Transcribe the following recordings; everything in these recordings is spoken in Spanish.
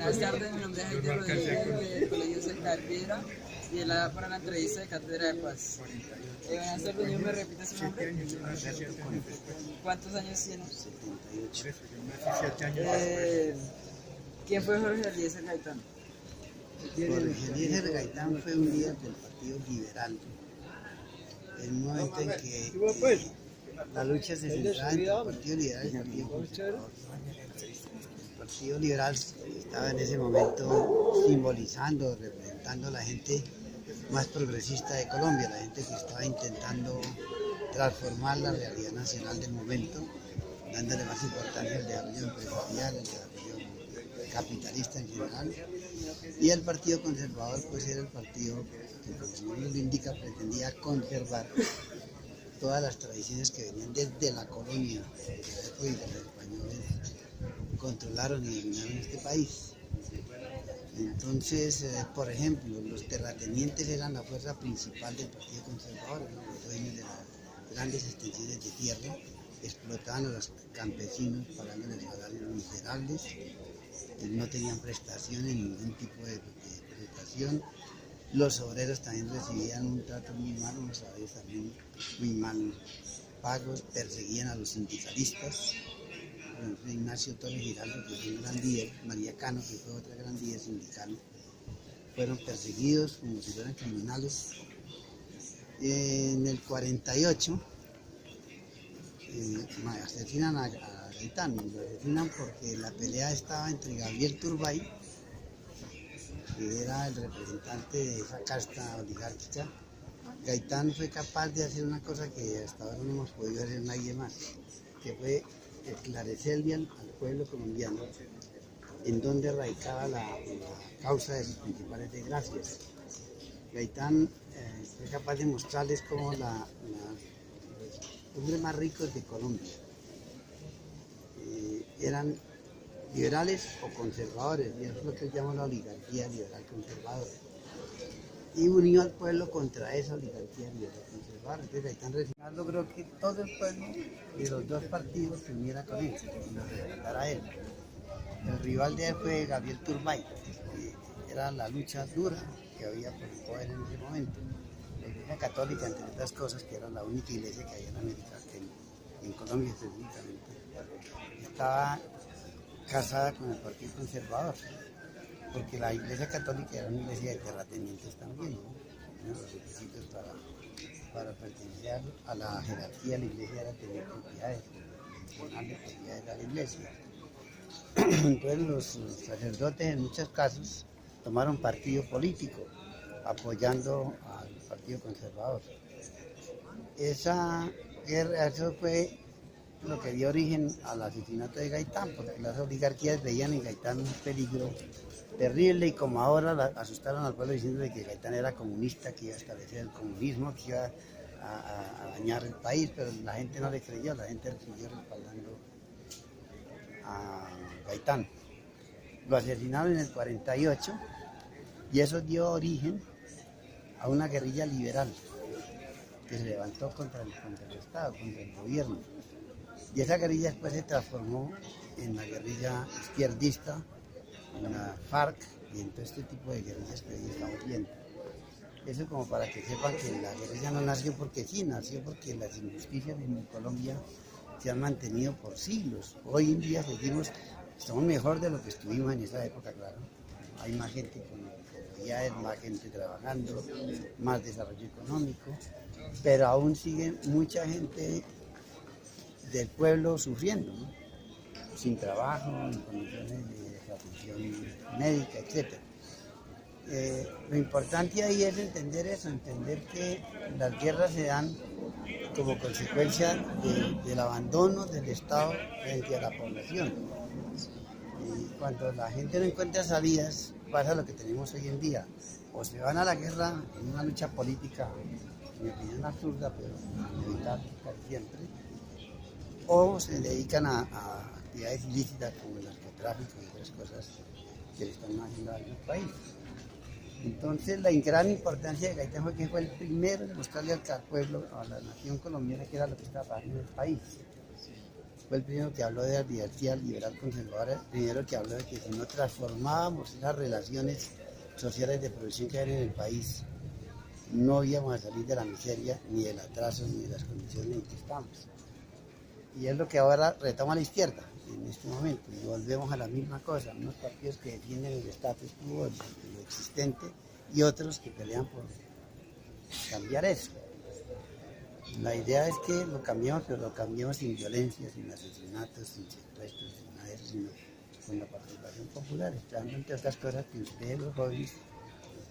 Buenas tardes, mi nombre es Jaime Rodríguez del Colegio Central Piedra y es para la entrevista de Cátedra de Paz. Buenas tardes, ¿me repite su nombre? ¿Cuántos años tiene? 78. ¿Quién fue Jorge Eliezer Gaitán? Jorge Eliezer Gaitán fue un líder del Partido Liberal, en un momento en que la lucha se centraba entre el Partido Liberal y el Partido Conservador. El Partido Liberal estaba en ese momento simbolizando, representando a la gente más progresista de Colombia, la gente que estaba intentando transformar la realidad nacional del momento, dándole más importancia al desarrollo empresarial, al desarrollo capitalista en general. Y el Partido Conservador pues era el partido que, como su nombre lo indica, pretendía conservar todas las tradiciones que venían desde la colonia, desde la época en que los españoles controlaron y dominaron este país. Entonces, por ejemplo, los terratenientes eran la fuerza principal del Partido Conservador, ¿no? Los dueños de las grandes extensiones de tierra, explotaban a los campesinos pagándoles salarios miserables, no tenían prestaciones, ningún tipo de prestación. Los obreros también recibían un trato muy malo, los salarios también muy mal pagos, perseguían a los sindicalistas. Ignacio Torres Giraldo, que fue un gran líder, María Cano, que fue otra gran líder sindical, fueron perseguidos como si fueran criminales. En el 48 asesinan a Gaitán, lo asesinan porque la pelea estaba entre Gabriel Turbay, que era el representante de esa casta oligárquica. Gaitán fue capaz de hacer una cosa que hasta ahora no hemos podido hacer nadie más, que fue esclarecerle al pueblo colombiano en donde radicaba la causa de sus principales desgracias. Gaitán fue capaz de mostrarles cómo los hombres más ricos de Colombia eran liberales o conservadores, y eso es lo que él llama la oligarquía liberal conservadora. Y unió al pueblo contra esa oligarquía liberal conservadora. Entonces Gaitán logró que todo el pueblo de los dos partidos se uniera con él y lo respetara a él. El rival de él fue Gabriel Turbay, que era la lucha dura que había por el poder en ese momento. La Iglesia Católica, entre otras cosas, que era la única iglesia que había en América, en Colombia específicamente, estaba casada con el Partido Conservador, porque la Iglesia Católica era una iglesia de terratenientes también, ¿no? Los requisitos para pertenecer a la jerarquía de la iglesia era tener propiedades, propiedades a la iglesia. Entonces los sacerdotes en muchos casos tomaron partido político, apoyando al Partido Conservador. Esa guerra, eso fue lo que dio origen al asesinato de Gaitán, porque las oligarquías veían en Gaitán un peligro terrible, y como ahora asustaron al pueblo diciéndole que Gaitán era comunista, que iba a establecer el comunismo, que iba a dañar el país, pero la gente no le creyó, la gente siguió respaldando a Gaitán. Lo asesinaron en el 48 y eso dio origen a una guerrilla liberal que se levantó contra el Estado, contra el gobierno. Y esa guerrilla después se transformó en la guerrilla izquierdista, en la FARC y en todo este tipo de guerrillas que hoy estamos viendo. Eso como para que sepan que la guerrilla no nació porque sí, nació porque las injusticias en Colombia se han mantenido por siglos. Hoy en día estamos mejor de lo que estuvimos en esa época, claro. Hay más gente con oportunidades, más gente trabajando, más desarrollo económico, pero aún sigue mucha gente del pueblo sufriendo, ¿no? Sin trabajo, en condiciones de atención médica, etc. Lo importante ahí es entender eso, entender que las guerras se dan como consecuencia del abandono del Estado frente a la población. Y cuando la gente no encuentra salidas, pasa lo que tenemos hoy en día. O se van a la guerra en una lucha política, en mi opinión absurda, pero inevitable casi siempre, o se dedican a actividades ilícitas como el narcotráfico y otras cosas que le están haciendo al país. Entonces la gran importancia de Gaitán fue que fue el primero en mostrarle al pueblo, a la nación colombiana, que era lo que estaba pasando en el país. fue el primero que habló de la diversidad liberal conservadora, el primero que habló de que si no transformábamos esas relaciones sociales de producción que hay en el país, no íbamos a salir de la miseria, ni del atraso, ni de las condiciones en que estamos. Y es lo que ahora retoma la izquierda en este momento, y volvemos a la misma cosa, unos partidos que defienden el status quo, lo existente, y otros que pelean por cambiar eso. La idea es que lo cambiemos, pero lo cambiemos sin violencia, sin asesinatos, sin secuestros, sin nada de eso, sino con la participación popular, esperando entre otras cosas que ustedes los jóvenes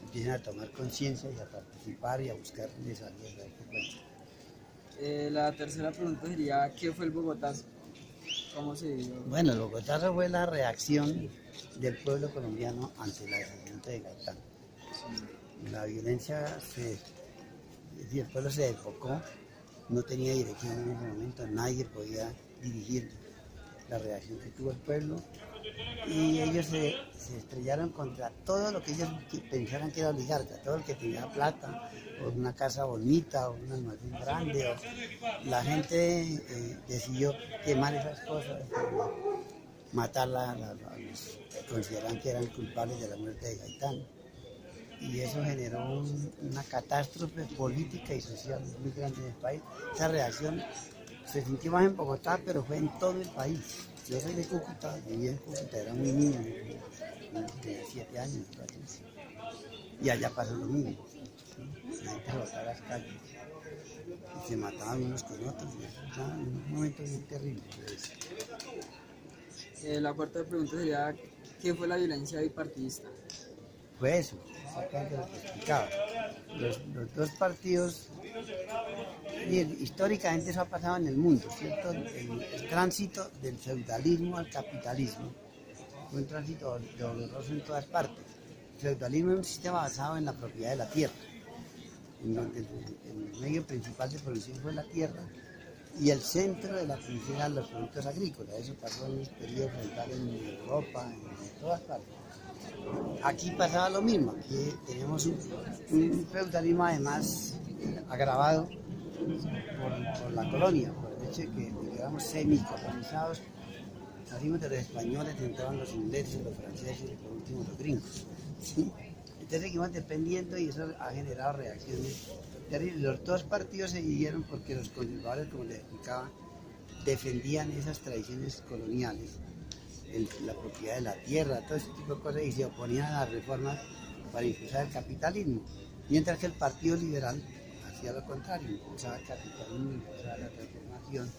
empiecen a tomar conciencia y a participar y a buscar salidas de este cuento. La tercera pregunta sería, ¿qué fue el Bogotazo? ¿Cómo se dio? Bueno, el Bogotazo fue la reacción del pueblo colombiano ante el asesinato de Gaitán. La violencia es decir, el pueblo se desbocó, no tenía dirección en ese momento, nadie podía dirigir la reacción que tuvo el pueblo, y ellos se estrellaron contra todo lo que ellos pensaran que era oligarca, todo el que tenía plata, o una casa bonita, o un almacén grande, o la gente decidió quemar esas cosas, matar a los que consideraban que eran culpables de la muerte de Gaitán. Y eso generó una catástrofe política y social muy grande en el país. Esa reacción se sintió más en Bogotá, pero fue en todo el país. Yo soy de Cúcuta, viví en Cúcuta, era muy niño, tenía 7 años, y allá pasó lo mismo. La gente se botaba a las calles y se mataban unos con otros. Era un momento muy terrible. La cuarta pregunta sería, ¿qué fue la violencia bipartidista? Fue eso, exactamente lo que explicaba. Los dos partidos, y históricamente eso ha pasado en el mundo, ¿cierto? El tránsito del feudalismo al capitalismo fue un tránsito doloroso en todas partes. El feudalismo es un sistema basado en la propiedad de la tierra, en donde el medio principal de producción fue la tierra, y el centro de la producción eran los productos agrícolas. Eso pasó en los periodos feudales en Europa, en todas partes. Aquí pasaba lo mismo, aquí tenemos un feudalismo además agravado por la colonia, por el hecho de que éramos semicolonizados, salimos de los españoles, entraban los ingleses, los franceses y por último los gringos. ¿Sí? Entonces seguimos dependiendo y eso ha generado reacciones terribles. Los dos partidos se dividieron porque los conservadores, como les explicaba, defendían esas tradiciones coloniales, la propiedad de la tierra, todo ese tipo de cosas, y se oponían a las reformas para impulsar el capitalismo, mientras que el Partido Liberal hacía lo contrario, impulsaba el capitalismo, impulsaba la transformación.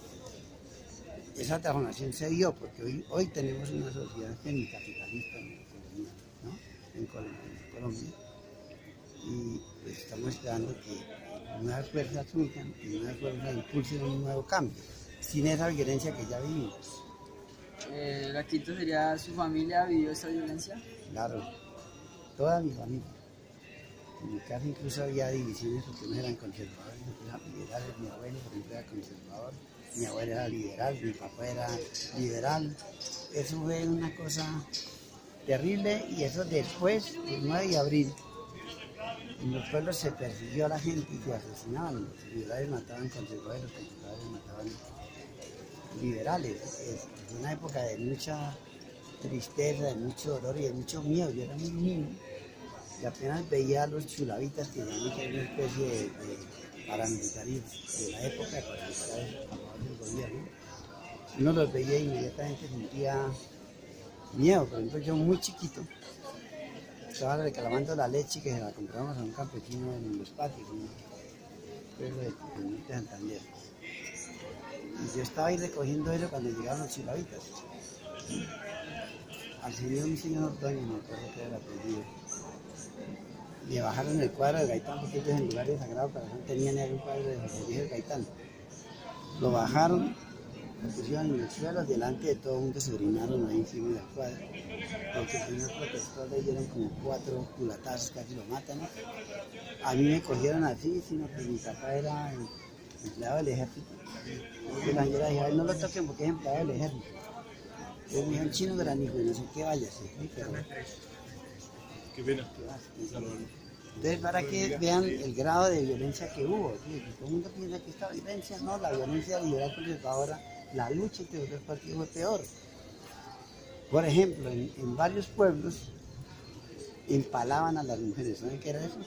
Esa transformación se dio porque hoy tenemos una sociedad semicapitalista, ¿no? en Colombia, y pues estamos esperando que nuevas fuerzas surjan y nuevas fuerzas impulsen un nuevo cambio, sin esa violencia que ya vivimos. La quinta sería, ¿su familia vivió esta violencia? Claro, toda mi familia. En mi casa incluso había divisiones porque no eran conservadores, no eran liberales. Mi abuelo, por ejemplo, era conservador, mi abuela era liberal, mi papá era liberal. Eso fue una cosa terrible, y eso después, el 9 de abril, en los pueblos se persiguió a la gente y se asesinaban. Los liberales mataban conservadores, los conservadores mataban liberales. Es una época de mucha tristeza, de mucho dolor y de mucho miedo. Yo era muy niño y apenas veía a los chulavitas, que eran una especie de paramilitares de la época, paramilitares a favor del gobierno. Uno los veía e inmediatamente sentía miedo. Por ejemplo, yo muy chiquito estaba reclamando la leche que se la compramos a un campesino en los patios, en un pueblo de Santander. Y yo estaba ahí recogiendo eso cuando llegaron los chilavitas. Al señor, un señor Ordoño, me acuerdo que era el apellido, le bajaron el cuadro de Gaitán, porque ellos en lugar de Sagrado Corazón tenían ahí un cuadro de José Luis Gaitán. Lo bajaron, lo pusieron en el suelo, delante de todo el mundo, se orinaron ahí encima del cuadro. Porque el señor protestó, le dieron como 4 culatazos, casi lo matan. A mí me cogieron así, sino que mi papá era empleado del ejército. Y la señora dijo, no lo toquen porque es empleado del ejército. Entonces me dijeron, chino granijo, y no sé qué, váyase. Pero, qué pena. Entonces, para que vean el grado de violencia que hubo, ¿sí? Todo el mundo piensa que esta violencia, no, la violencia liberal conservadora la lucha entre los dos partidos fue peor. Por ejemplo, en varios pueblos empalaban a las mujeres. ¿Saben qué era eso?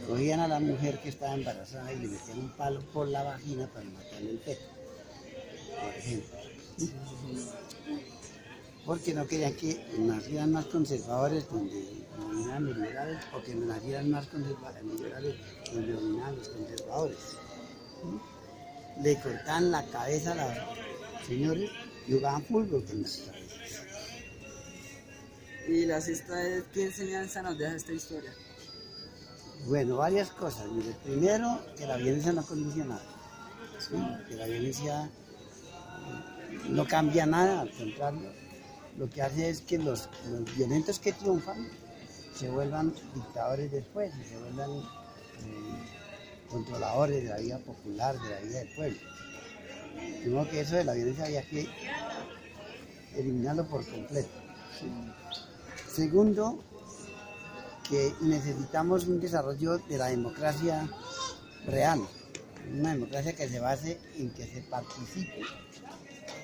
Cogían a la mujer que estaba embarazada y le metían un palo por la vagina para matarle el feto, por ejemplo. Porque no querían que nacieran más conservadores donde dominaban los liberales, o que nacieran más liberales donde dominaban los conservadores. Le cortaban la cabeza a los señores y jugaban fútbol con las cabezas. Y la sexta es, ¿qué enseñanza nos deja esta historia? Bueno, varias cosas. Mire, primero, que la violencia no conduce a nada. ¿Sí? Que la violencia no cambia nada, al contrario. Lo que hace es que los violentos que triunfan se vuelvan dictadores después y se vuelvan controladores de la vida popular, de la vida del pueblo. De modo que eso de la violencia había que eliminarlo por completo. ¿Sí? Segundo, que necesitamos un desarrollo de la democracia real, una democracia que se base en que se participe,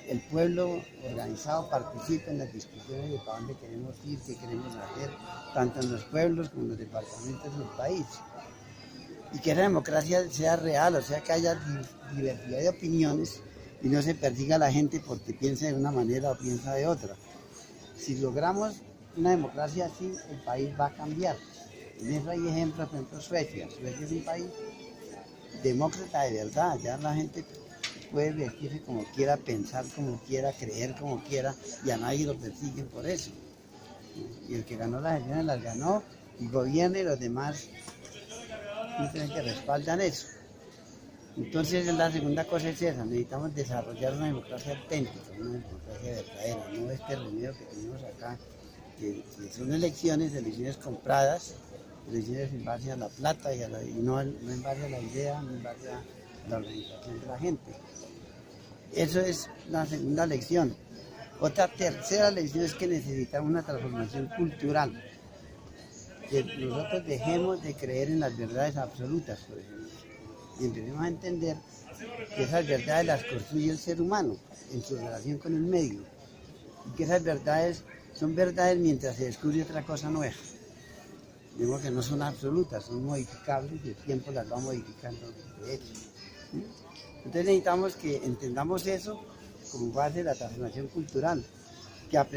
el pueblo organizado participe en las discusiones de para dónde queremos ir, qué queremos hacer, tanto en los pueblos como en los departamentos del país. Y que esa democracia sea real, o sea que haya diversidad de opiniones y no se persiga a la gente porque piensa de una manera o piensa de otra. Si logramos una democracia así, el país va a cambiar. En eso hay ejemplos, por ejemplo, Suecia. Suecia es un país demócrata de verdad, ya la gente puede vestirse como quiera, pensar como quiera, creer como quiera, y a nadie lo persiguen por eso. Y el que ganó las elecciones las ganó, y gobierna y los demás simplemente respaldan eso. Entonces la segunda cosa es esa, necesitamos desarrollar una democracia auténtica, una democracia verdadera, no este reunido que tenemos acá, que son elecciones compradas, elecciones en base a la plata y no en base a la idea, no en base a la organización de la gente. Eso es la segunda lección. Otra tercera lección es que necesitamos una transformación cultural, que nosotros dejemos de creer en las verdades absolutas, por ejemplo, y empecemos a entender que esas verdades las construye el ser humano en su relación con el medio, y que esas verdades son verdades mientras se descubre otra cosa nueva. Digo que no son absolutas, son modificables y el tiempo las va modificando de hecho. Entonces necesitamos que entendamos eso como base de la transformación cultural, que